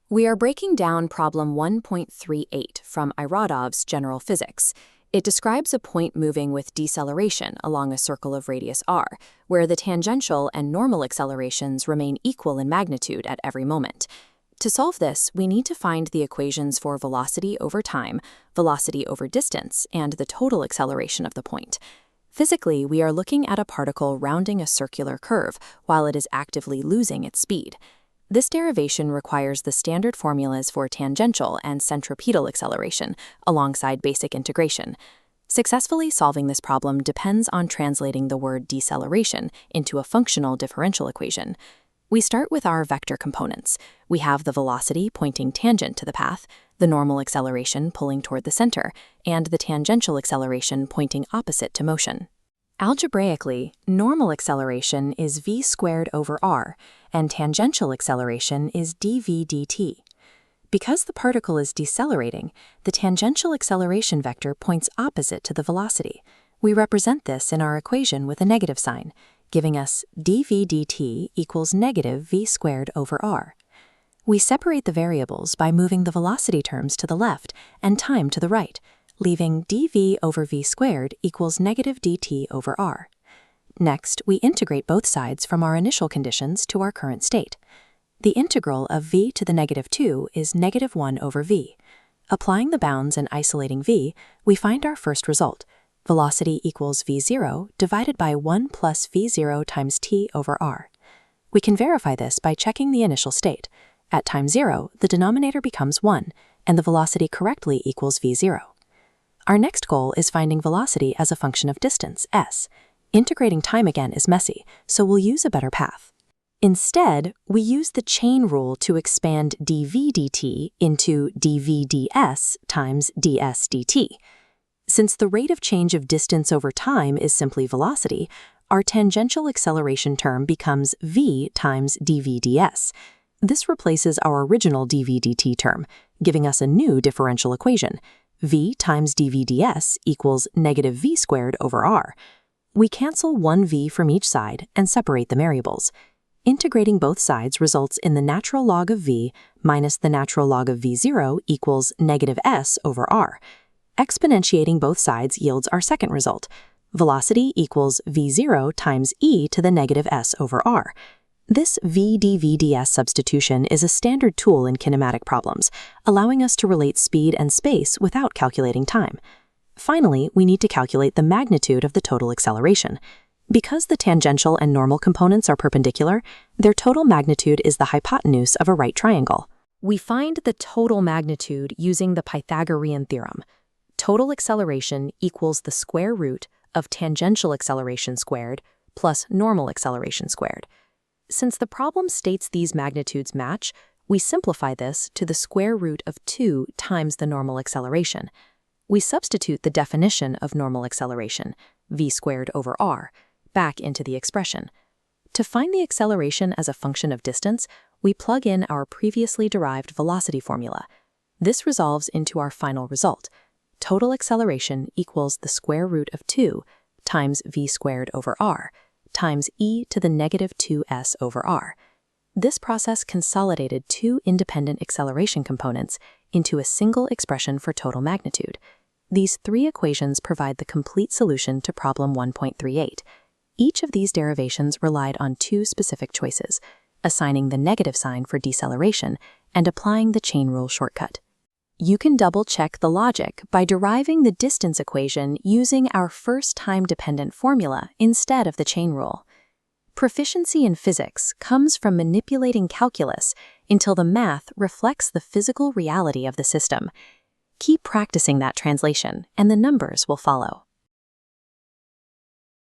We are breaking down problem 1.38 from Irodov's General Physics. It describes a point moving with deceleration along a circle of radius r, where the tangential and normal accelerations remain equal in magnitude at every moment. To solve this, we need to find the equations for velocity over time, velocity over distance, and the total acceleration of the point. Physically, we are looking at a particle rounding a circular curve while it is actively losing its speed. This derivation requires the standard formulas for tangential and centripetal acceleration, alongside basic integration. Successfully solving this problem depends on translating the word deceleration into a functional differential equation. We start with our vector components. We have the velocity pointing tangent to the path, the normal acceleration pulling toward the center, and the tangential acceleration pointing opposite to motion. Algebraically, normal acceleration is v squared over r, and tangential acceleration is dv dt. Because the particle is decelerating, the tangential acceleration vector points opposite to the velocity. We represent this in our equation with a negative sign, giving us dv dt equals negative v squared over r. We separate the variables by moving the velocity terms to the left and time to the right, leaving dv over v squared equals negative dt over r. Next, we integrate both sides from our initial conditions to our current state. The integral of v to the negative 2 is negative 1 over v. Applying the bounds and isolating v, we find our first result. Velocity equals v0 divided by 1 plus v0 times t over r. We can verify this by checking the initial state. At time 0, the denominator becomes 1, and the velocity correctly equals v0. Our next goal is finding velocity as a function of distance, s. Integrating time again is messy, so we'll use a better path. Instead, we use the chain rule to expand dv dt into dv ds times ds dt. Since the rate of change of distance over time is simply velocity, our tangential acceleration term becomes v times dv ds. This replaces our original dv dt term, giving us a new differential equation. V times dv ds equals negative v squared over r. We cancel one v from each side and separate the variables. Integrating both sides results in the natural log of v minus the natural log of v0 equals negative s over r. Exponentiating both sides yields our second result. Velocity equals v0 times e to the negative s over r. This v dv ds substitution is a standard tool in kinematic problems, allowing us to relate speed and space without calculating time. Finally, we need to calculate the magnitude of the total acceleration. Because the tangential and normal components are perpendicular, their total magnitude is the hypotenuse of a right triangle. We find the total magnitude using the Pythagorean theorem. Total acceleration equals the square root of tangential acceleration squared plus normal acceleration squared. Since the problem states these magnitudes match, we simplify this to the square root of 2 times the normal acceleration. We substitute the definition of normal acceleration, v squared over r, back into the expression. To find the acceleration as a function of distance, we plug in our previously derived velocity formula. This resolves into our final result. Total acceleration equals the square root of 2 times v squared over r, times e to the negative 2s over r. This process consolidated two independent acceleration components into a single expression for total magnitude. These three equations provide the complete solution to problem 1.38. Each of these derivations relied on two specific choices, assigning the negative sign for deceleration and applying the chain rule shortcut. You can double-check the logic by deriving the distance equation using our first time-dependent formula instead of the chain rule. Proficiency in physics comes from manipulating calculus until the math reflects the physical reality of the system. Keep practicing that translation, and the numbers will follow.